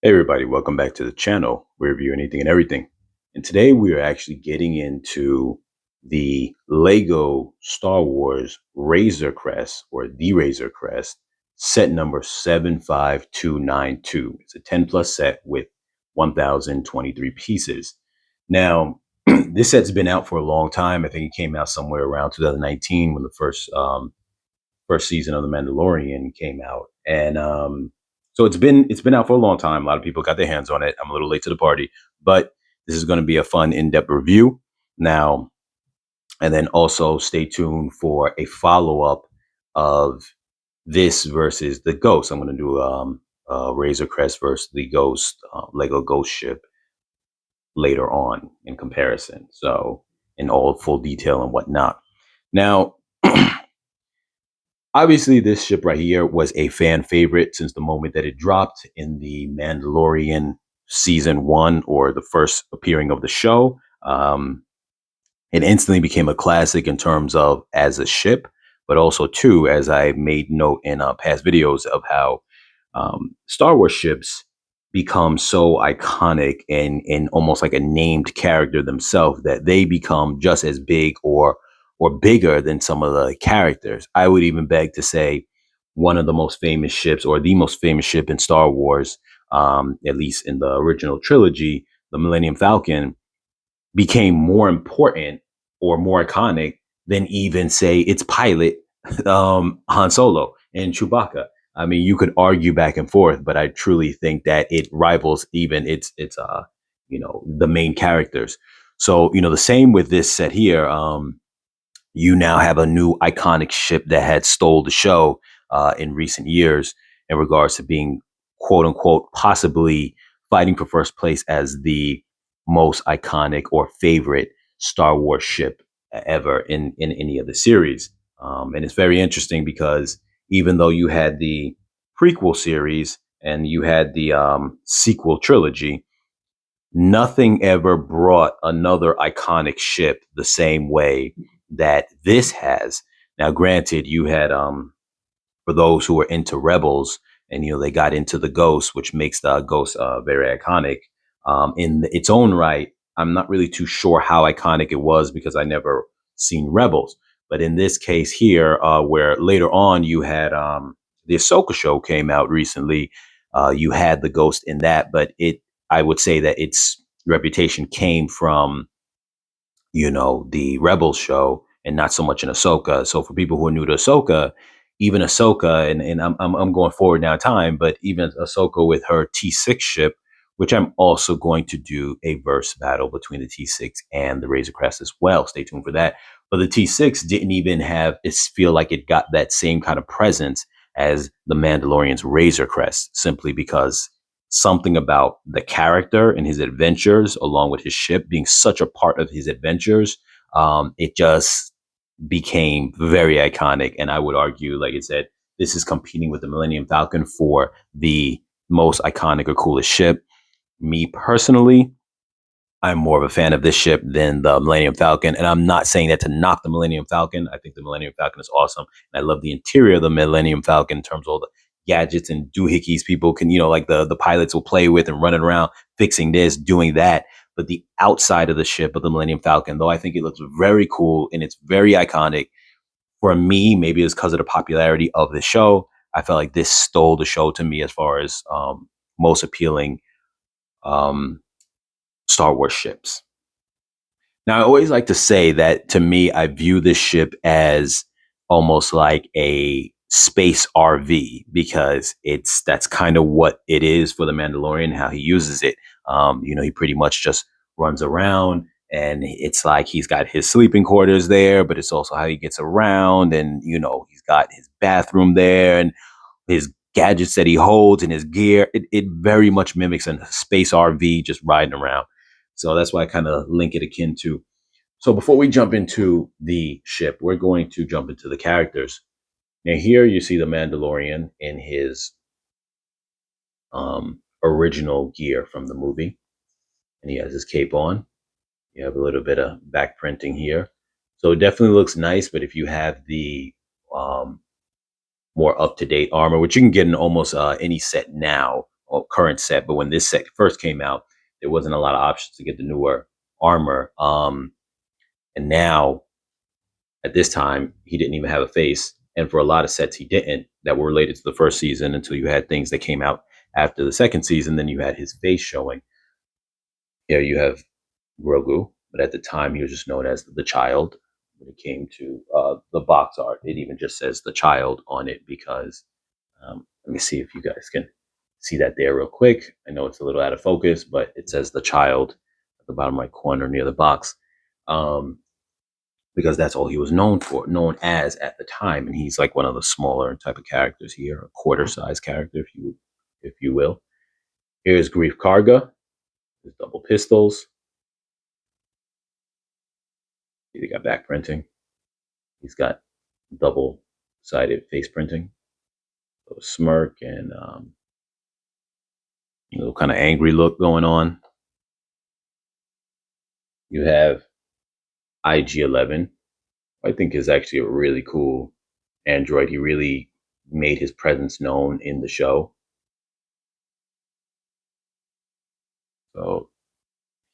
Hey everybody, welcome back to the channel. We review anything and everything. And today we are actually getting into the Lego Star Wars Razor Crest or the Razor Crest set number 75292. It's a 10 plus set with 1023 pieces. Now, this set's been out for a long time. I think it came out somewhere around 2019 when the first season of The Mandalorian came out, and so it's been out for a long time. A lot of people got their hands on it. I'm a little late to the party, but this is going to be a fun, in-depth review now, and then also stay tuned for a follow-up of this versus the Ghost. I'm going to do Razor Crest versus the Ghost Lego Ghost ship later on in comparison. So in all full detail and whatnot. Now. Obviously, this ship right here was a fan favorite since the moment that it dropped in the Mandalorian season one or the first appearing of the show. It instantly became a classic in terms of as a ship, but also too, as I made note in past videos of how Star Wars ships become so iconic and almost like a named character themselves that they become just as big or bigger than some of the characters. I would even beg to say one of the most famous ships or the most famous ship in Star Wars, at least in the original trilogy, the Millennium Falcon, became more important or more iconic than even say its pilot, Han Solo and Chewbacca. I mean, you could argue back and forth, but I truly think that it rivals even its the main characters. So, the same with this set here. You now have a new iconic ship that had stole the show in recent years in regards to being quote unquote possibly fighting for first place as the most iconic or favorite Star Wars ship ever in any of the series. And it's very interesting because even though you had the prequel series and you had the sequel trilogy, nothing ever brought another iconic ship the same way that this has. Now, granted, you had for those who are into Rebels, and they got into the Ghost, which makes the Ghost very iconic in its own right. I'm not really too sure how iconic it was because I never seen Rebels. But in this case here, where later on you had the Ahsoka show came out recently, you had the Ghost in that, but I would say that its reputation came from the Rebels show and not so much in Ahsoka. So for people who are new to Ahsoka, even Ahsoka, and I'm going forward now in time, but even Ahsoka with her T6 ship, which I'm also going to do a verse battle between the T6 and the Razor Crest as well. Stay tuned for that. But the T6 didn't even have it feel like it got that same kind of presence as the Mandalorian's Razor Crest, simply because something about the character and his adventures, along with his ship being such a part of his adventures, it just became very iconic. And I would argue, like I said, this is competing with the Millennium Falcon for the most iconic or coolest ship. Me personally, I'm more of a fan of this ship than the Millennium Falcon. And I'm not saying that to knock the Millennium Falcon. I think the Millennium Falcon is awesome. And I love the interior of the Millennium Falcon in terms of all the gadgets and doohickeys people can, like the pilots will play with and running around fixing this, doing that. But the outside of the ship of the Millennium Falcon, though I think it looks very cool and it's very iconic, for me, maybe it's because of the popularity of the show. I felt like this stole the show to me as far as most appealing um, Star Wars ships. Now, I always like to say that to me, I view this ship as almost like a space RV because that's kind of what it is for the Mandalorian, how he uses it. He pretty much just runs around and it's like he's got his sleeping quarters there, but it's also how he gets around and, he's got his bathroom there and his gadgets that he holds and his gear. It very much mimics a space RV just riding around. So that's why I kind of link it akin to. So before we jump into the ship, we're going to jump into the characters. Now here you see the Mandalorian in his original gear from the movie, and he has his cape on. You have a little bit of back printing here, so it definitely looks nice. But if you have the um, more up to date armor, which you can get in almost any set now current set, but when this set first came out, there wasn't a lot of options to get the newer armor. And now at this time, he didn't even have a face. And for a lot of sets, he didn't that were related to the first season until you had things that came out after the second season. Then you had his face showing. Here you have Grogu, but at the time, he was just known as the child. When it came to the box art, it even just says the child on it because let me see if you guys can see that there real quick. I know it's a little out of focus, but it says the child at the bottom right corner near the box. Because that's all he was known as at the time. And he's like one of the smaller type of characters here, a quarter size character, if you will. Here's Grief Karga, his double pistols. He got back printing. He's got double sided face printing. So smirk and a little kind of angry look going on. You have IG-11. I think is actually a really cool android. He really made his presence known in the show. So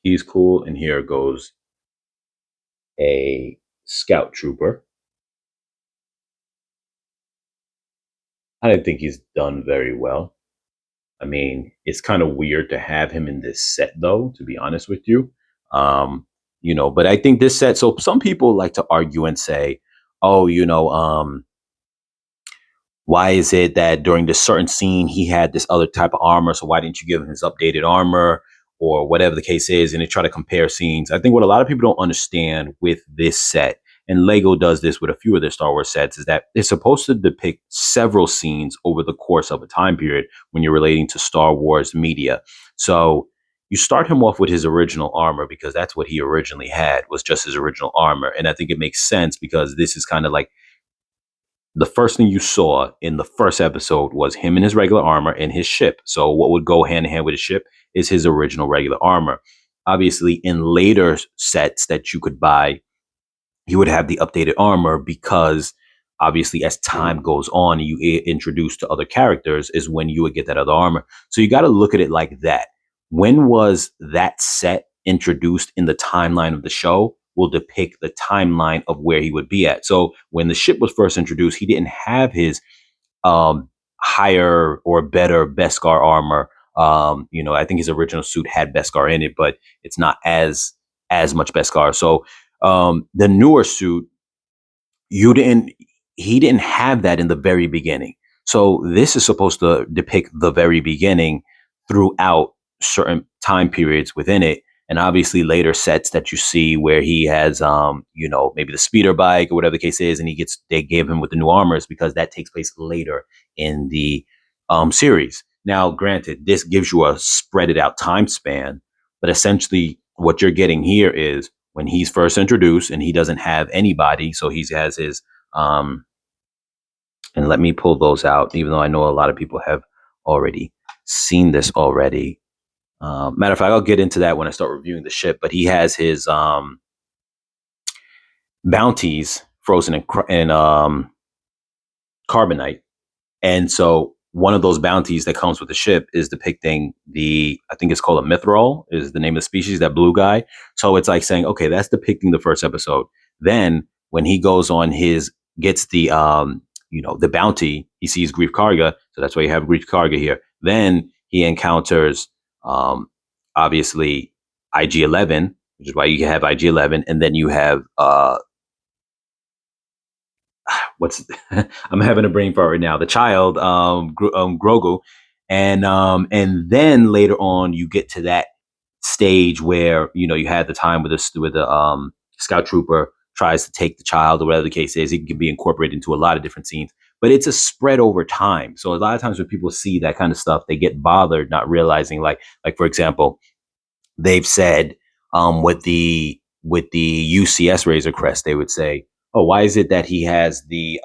he's cool. And here goes a scout trooper. I don't think he's done very well. I mean, it's kind of weird to have him in this set, though, to be honest with you. But I think this set, so some people like to argue and say, oh, why is it that during this certain scene he had this other type of armor? So why didn't you give him his updated armor or whatever the case is? And they try to compare scenes. I think what a lot of people don't understand with this set, and Lego does this with a few of their Star Wars sets, is that it's supposed to depict several scenes over the course of a time period when you're relating to Star Wars media. So you start him off with his original armor because that's what he originally had, was just his original armor. And I think it makes sense because this is kind of like the first thing you saw in the first episode was him in his regular armor and his ship. So what would go hand in hand with his ship is his original regular armor. Obviously, in later sets that you could buy, he would have the updated armor because obviously as time goes on, you introduce to other characters is when you would get that other armor. So you got to look at it like that. When was that set introduced in the timeline of the show will depict the timeline of where he would be at. So when the ship was first introduced, he didn't have his higher or better Beskar armor. I think his original suit had Beskar in it, but it's not as much Beskar. So the newer suit, he didn't have that in the very beginning. So this is supposed to depict the very beginning throughout certain time periods within it. And obviously later sets that you see where he has, maybe the speeder bike or whatever the case is, and they gave him with the new armors because that takes place later in the series. Now, granted, this gives you a spread it out time span, but essentially what you're getting here is when he's first introduced and he doesn't have anybody. So he has his, and let me pull those out, even though I know a lot of people have already seen this already. Matter of fact, I'll get into that when I start reviewing the ship, but he has his bounties frozen in carbonite. And so one of those bounties that comes with the ship is depicting I think it's called a mithril is the name of the species, that blue guy. So it's like saying, okay, that's depicting the first episode. Then when he goes on gets the bounty, he sees Grief Karga. So that's why you have Grief Karga here. Then he encounters, obviously IG-11, which is why you have IG-11. And then you have, I'm having a brain fart right now. The child, Grogu, and then later on you get to that stage where you had the time with the scout trooper tries to take the child or whatever the case is. It can be incorporated into a lot of different scenes, but it's a spread over time. So a lot of times when people see that kind of stuff, they get bothered, not realizing like for example, they've said with the UCS Razor Crest, they would say, oh, why is it that he has the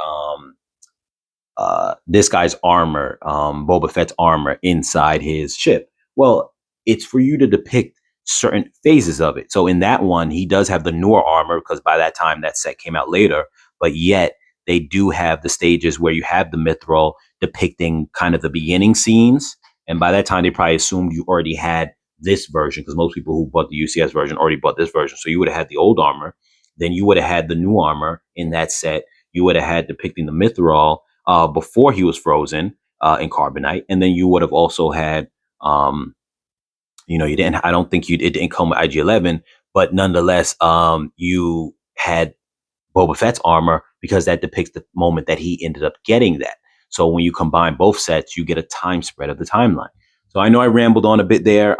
this guy's armor, Boba Fett's armor inside his ship? Well, it's for you to depict certain phases of it. So in that one, he does have the newer armor because by that time that set came out later, but yet they do have the stages where you have the mithril depicting kind of the beginning scenes. And by that time, they probably assumed you already had this version because most people who bought the UCS version already bought this version. So you would have had the old armor, then you would have had the new armor in that set. You would have had depicting the Mithril before he was frozen in Carbonite, and then you would have also had, you didn't. I don't think it didn't come with IG-11, but nonetheless, you had Boba Fett's armor because that depicts the moment that he ended up getting that. So when you combine both sets, you get a time spread of the timeline. So I know I rambled on a bit there.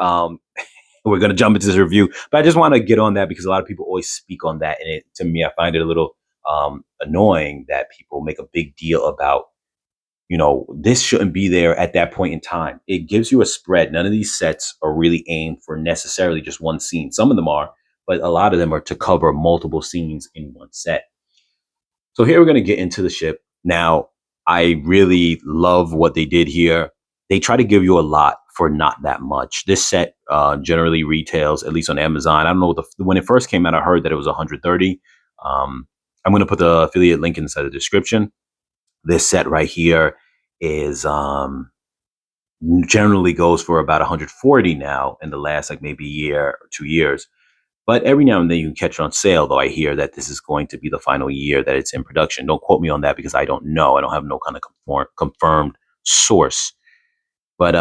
We're going to jump into this review, but I just want to get on that because a lot of people always speak on that. And to me, I find it a little annoying that people make a big deal about, this shouldn't be there at that point in time. It gives you a spread. None of these sets are really aimed for necessarily just one scene. Some of them are, but a lot of them are to cover multiple scenes in one set. So here we're going to get into the ship. Now, I really love what they did here. They try to give you a lot for not that much. This set generally retails, at least on Amazon. I don't know, when it first came out, I heard that it was 130. I'm going to put the affiliate link inside the description. This set right here is generally goes for about 140 now in the last maybe year or 2 years. But every now and then you can catch it on sale, though I hear that this is going to be the final year that it's in production. Don't quote me on that because I don't know. I don't have no kind of confirmed source. But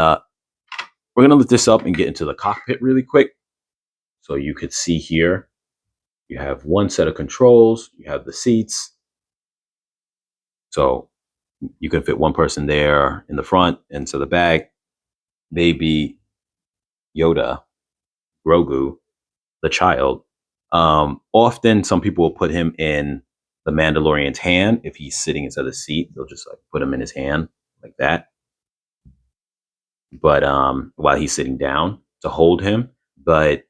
we're going to lift this up and get into the cockpit really quick. So you could see here, you have one set of controls. You have the seats. So you can fit one person there in the front, and so the back, Baby Yoda, Grogu, the child. Often some people will put him in the Mandalorian's hand. If he's sitting inside the seat, they'll just put him in his hand like that. But while he's sitting down to hold him, but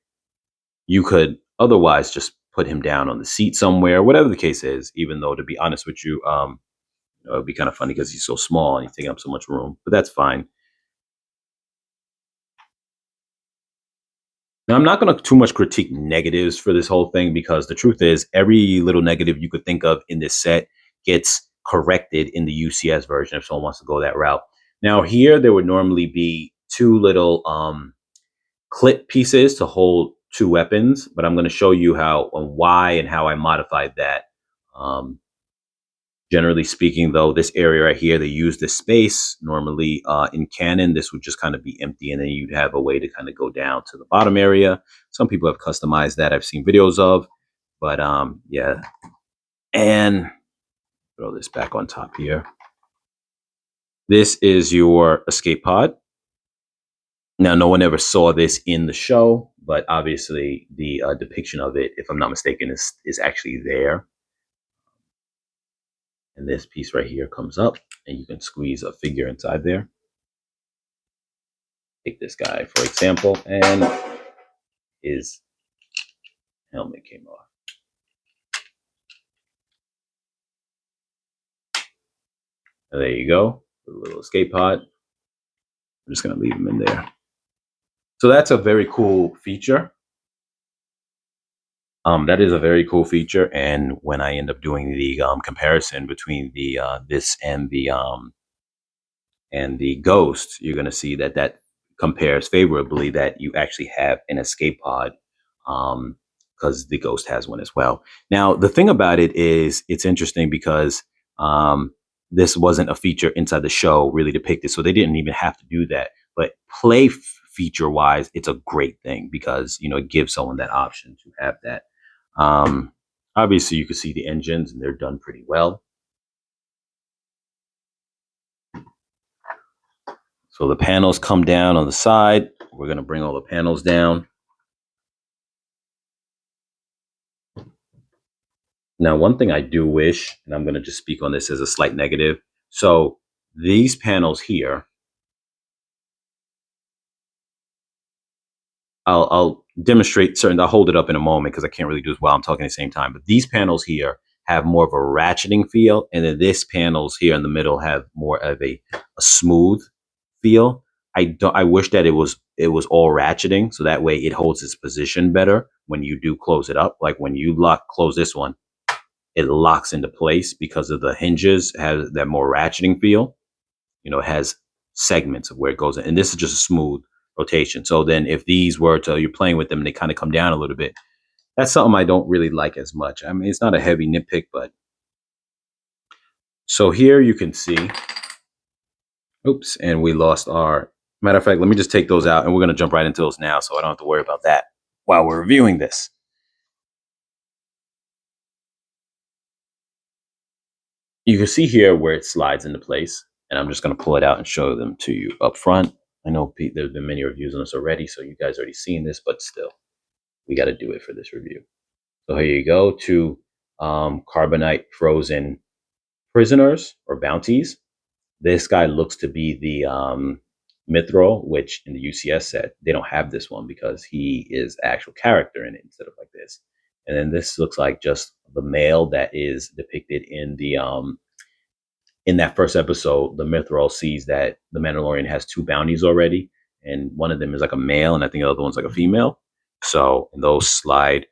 you could otherwise just put him down on the seat somewhere, whatever the case is, even though, to be honest with you, it'd be kind of funny because he's so small and he's taking up so much room, but that's fine. Now, I'm not going to too much critique negatives for this whole thing because the truth is every little negative you could think of in this set gets corrected in the UCS version if someone wants to go that route. Now, here there would normally be two little clip pieces to hold two weapons, but I'm going to show you how and why and how I modified that. Generally speaking, though, this area right here, they use this space. Normally in canon, this would just kind of be empty, and then you'd have a way to kind of go down to the bottom area. Some people have customized that. I've seen videos of, but yeah. And throw this back on top here. This is your escape pod. Now, no one ever saw this in the show, but obviously the depiction of it, if I'm not mistaken, is actually there. And this piece right here comes up and you can squeeze a figure inside there. Take this guy, for example, and his helmet came off. And there you go, a little escape pod. I'm just going to leave him in there. So that's a very cool feature. That is a very cool feature. And when I end up doing the comparison between the this and the Ghost, you're going to see that compares favorably, that you actually have an escape pod, because the Ghost has one as well. Now, the thing about it is it's interesting because this wasn't a feature inside the show really depicted, so they didn't even have to do that. But play feature wise, it's a great thing because it gives someone that option to have that. Obviously, you can see the engines and they're done pretty well. So the panels come down on the side. We're going to bring all the panels down. Now, one thing I do wish, and I'm going to just speak on this as a slight negative. So these panels here, I'll demonstrate certain, I'll hold it up in a moment because I can't really do this while I'm talking at the same time. But these panels here have more of a ratcheting feel. And then this panels here in the middle have more of a smooth feel. I wish that it was all ratcheting, so that way it holds its position better when you do close it up. Like when you close this one, it locks into place because of the hinges, has that more ratcheting feel. It has segments of where it goes in. And this is just a smooth rotation. So then if these were to, you're playing with them and they kind of come down a little bit, that's something I don't really like as much. I mean, it's not a heavy nitpick, but so here you can see, oops, and we lost our, matter of fact, let me just take those out and we're going to jump right into those now so I don't have to worry about that while we're reviewing this. You can see here where it slides into place, and I'm just going to pull it out and show them to you up front. I know Pete, there's been many reviews on this already, so you guys already seen this, but still, we got to do it for this review. So here you go, two carbonite frozen prisoners or bounties. This guy looks to be the Mithril, which in the UCS set, they don't have this one because he is actual character in it instead of like this. And then this looks like just the male that is depicted in that first episode. The Mithril sees that the Mandalorian has two bounties already, and one of them is like a male, and I think the other one's like a female. So those slide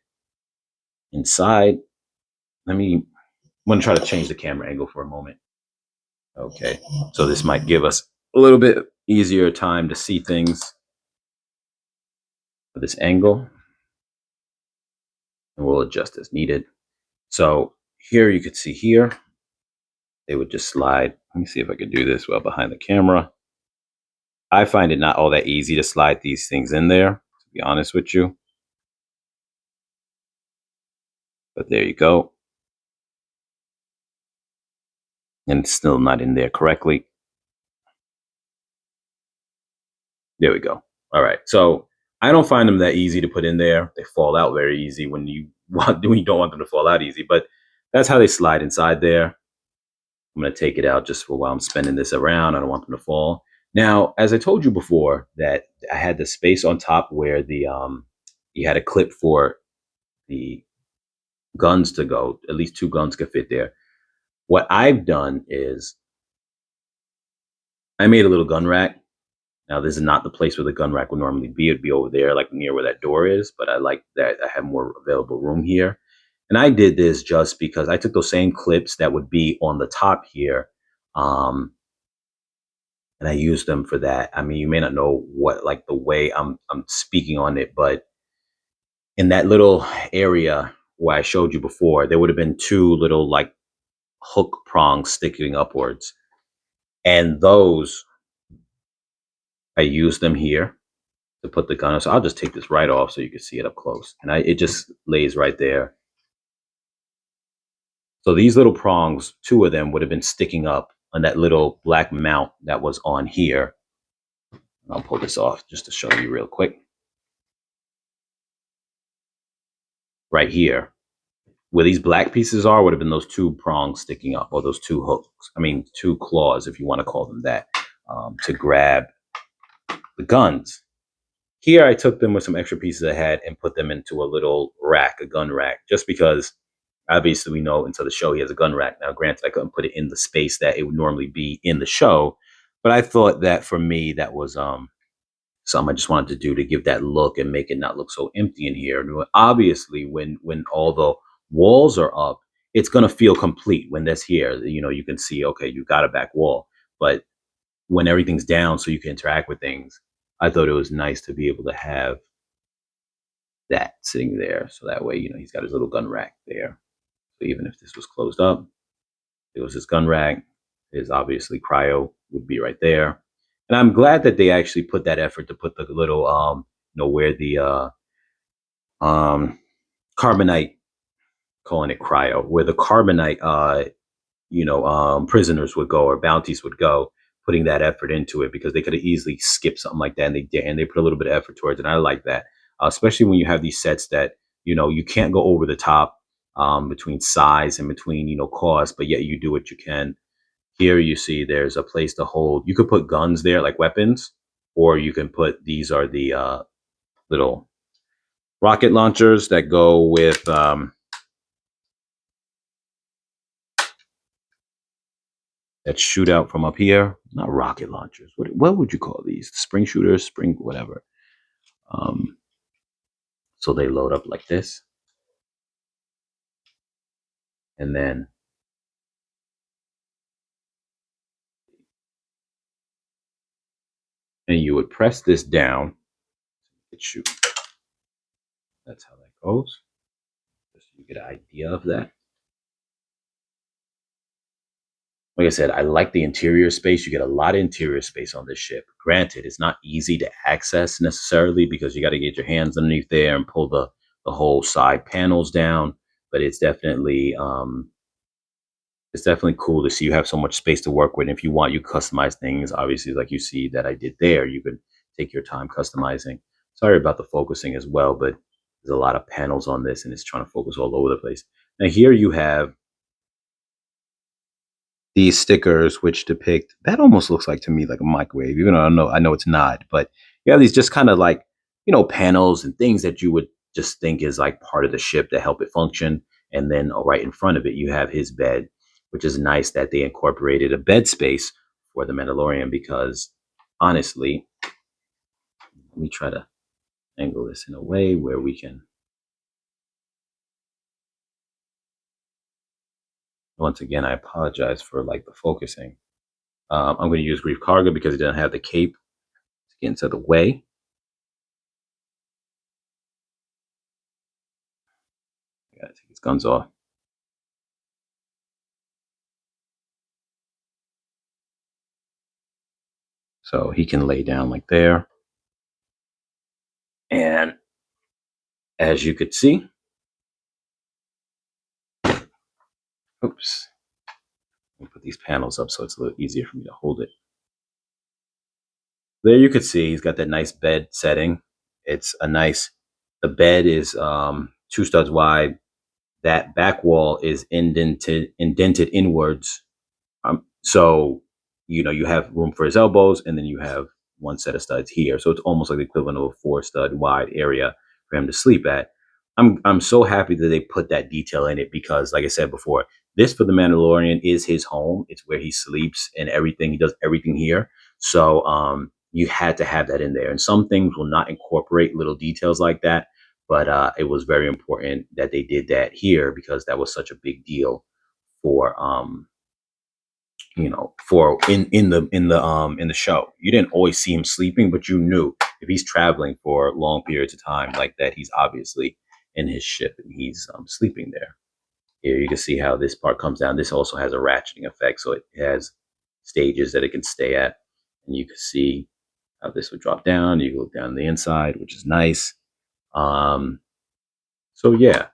inside. I'm gonna try to change the camera angle for a moment. Okay, so this might give us a little bit easier time to see things with this angle, and we'll adjust as needed. So here you could see here, they would just slide. Let me see if I can do this well behind the camera. I find it not all that easy to slide these things in there, to be honest with you. But there you go. And it's still not in there correctly. There we go. All right. So I don't find them that easy to put in there. They fall out very easy when you don't want them to fall out easy. But that's how they slide inside there. I'm going to take it out just for while I'm spinning this around. I don't want them to fall. Now, as I told you before, that I had the space on top where the you had a clip for the guns to go. At least two guns could fit there. What I've done is I made a little gun rack. Now, this is not the place where the gun rack would normally be. It'd be over there, like near where that door is. But I like that I have more available room here. And I did this just because I took those same clips that would be on the top here, and I used them for that. I mean, you may not know what, like the way I'm speaking on it, but in that little area where I showed you before, there would have been two little like hook prongs sticking upwards, and those I used them here to put the gun on. So I'll just take this right off so you can see it up close, and it just lays right there. So these little prongs, two of them would have been sticking up on that little black mount that was on here. I'll pull this off just to show you real quick. Right here, where these black pieces are, would have been those two prongs sticking up, or those two hooks. I mean, two claws, if you want to call them that, to grab the guns. Here, I took them with some extra pieces I had and put them into a little rack, a gun rack, just because obviously we know until the show he has a gun rack. Now, granted, I couldn't put it in the space that it would normally be in the show, but I thought that for me, that was something I just wanted to do to give that look and make it not look so empty in here. Obviously, when all the walls are up, it's gonna feel complete when that's here. You know, you can see, okay, you got a back wall. But when everything's down so you can interact with things, I thought it was nice to be able to have that sitting there. So that way, he's got his little gun rack there. So even if this was closed up, it was his gun rack. His obviously cryo would be right there. And I'm glad that they actually put that effort to put the little where the um carbonite, calling it cryo, where the carbonite prisoners would go, or bounties would go, putting that effort into it, because they could have easily skipped something like that, and they did, and they put a little bit of effort towards it. And I like that, especially when you have these sets that you can't go over the top, between size and between cost, but yet you do what you can. Here you see there's a place to hold. You could put guns there, like weapons, or you can put, these are the little rocket launchers that go with that shoot out from up here. Not rocket launchers. What would you call these? Spring shooters, spring whatever. Um, so they load up like this, and then and you would press this down. It shoot. That's how that goes. Just so you get an idea of that. Like I said, I like the interior space. You get a lot of interior space on this ship. Granted, it's not easy to access necessarily because you got to get your hands underneath there and pull the whole side panels down. But it's definitely cool to see you have so much space to work with. And if you want, you customize things. Obviously, like you see that I did there, you could take your time customizing. Sorry about the focusing as well, but there's a lot of panels on this, and it's trying to focus all over the place. Now here you have these stickers which depict that almost looks like to me like a microwave, even though I know it's not, but you have these just kind of like, panels and things that you would just think is like part of the ship that help it function. And then right in front of it, you have his bed, which is nice that they incorporated a bed space for the Mandalorian because honestly, let me try to angle this in a way where we can, once again, I apologize for like the focusing. I'm going to use Grief Cargo because it doesn't have the cape to get into the way. Gotta take his guns off. So he can lay down like there. And as you could see, oops, let me put these panels up so it's a little easier for me to hold it. There you could see he's got that nice bed setting. It's a nice, the bed is 2 studs wide. That back wall is indented inwards. So, you have room for his elbows, and then you have one set of studs here. So it's almost like the equivalent of a 4 stud wide area for him to sleep at. I'm so happy that they put that detail in it because, like I said before, this for the Mandalorian is his home. It's where he sleeps and everything. He does everything here. So you had to have that in there. And some things will not incorporate little details like that, but it was very important that they did that here because that was such a big deal for for in the show. You didn't always see him sleeping, but you knew if he's traveling for long periods of time like that, he's obviously in his ship and he's sleeping there. Here you can see how this part comes down. This also has a ratcheting effect, so it has stages that it can stay at, and you can see how this would drop down. You can look down the inside, which is nice. um so yeah,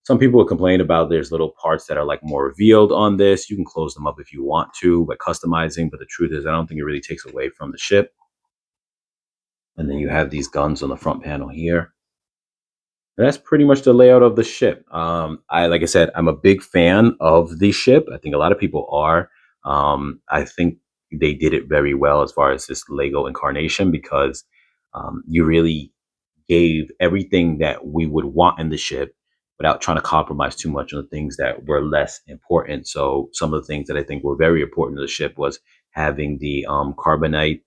some people would complain about there's little parts that are like more revealed on this. You can close them up if you want to by customizing, but the truth is, I don't think it really takes away from the ship. And then you have these guns on the front panel here. And that's pretty much the layout of the ship. Like I said, I'm a big fan of the ship. I think a lot of people are. I think they did it very well as far as this Lego incarnation because you really gave everything that we would want in the ship without trying to compromise too much on the things that were less important. So some of the things that I think were very important to the ship was having the carbonite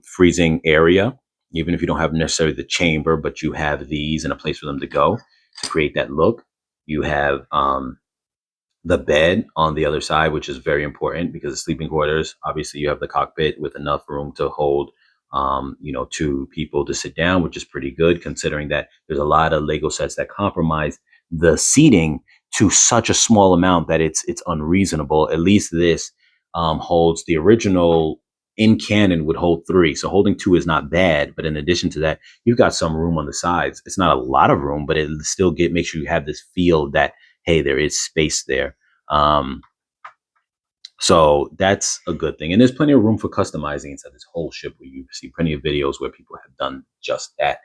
freezing area, even if you don't have necessarily the chamber, but you have these and a place for them to go to create that look. You have the bed on the other side, which is very important because the sleeping quarters, obviously you have the cockpit with enough room to hold, 2 people to sit down, which is pretty good considering that there's a lot of Lego sets that compromise the seating to such a small amount that it's unreasonable. At least this holds the original in canon would hold 3. So holding 2 is not bad. But in addition to that, you've got some room on the sides. It's not a lot of room, but it still makes sure you have this feel that hey, there is space there. Um, so that's a good thing. And there's plenty of room for customizing inside this whole ship where you see plenty of videos where people have done just that.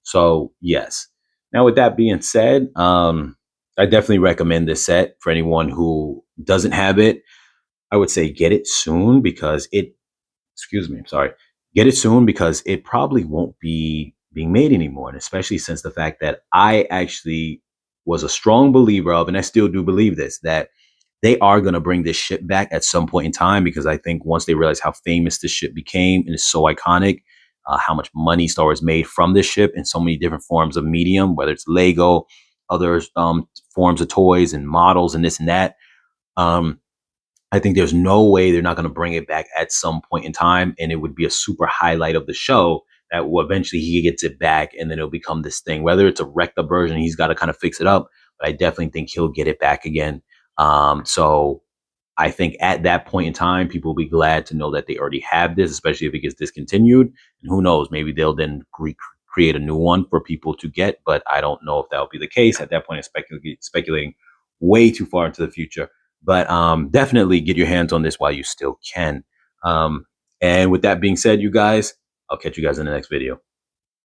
So yes. Now with that being said, I definitely recommend this set for anyone who doesn't have it. I would say get it soon because excuse me, I'm sorry, get it soon because it probably won't be being made anymore. And especially since the fact that I actually was a strong believer of, and I still do believe this, that they are going to bring this ship back at some point in time because I think once they realize how famous this ship became and is so iconic, how much money Star Wars made from this ship in so many different forms of medium, whether it's Lego, other forms of toys and models and this and that. Um, I think there's no way they're not going to bring it back at some point in time, and it would be a super highlight of the show that will eventually he gets it back, and then it'll become this thing. Whether it's a wrecked up version, he's got to kind of fix it up, but I definitely think he'll get it back again. So I think at that point in time, people will be glad to know that they already have this, especially if it gets discontinued. And who knows, maybe they'll then create a new one for people to get. But I don't know if that will be the case at that point. I'm speculating way too far into the future. But definitely get your hands on this while you still can. And with that being said, you guys, I'll catch you guys in the next video.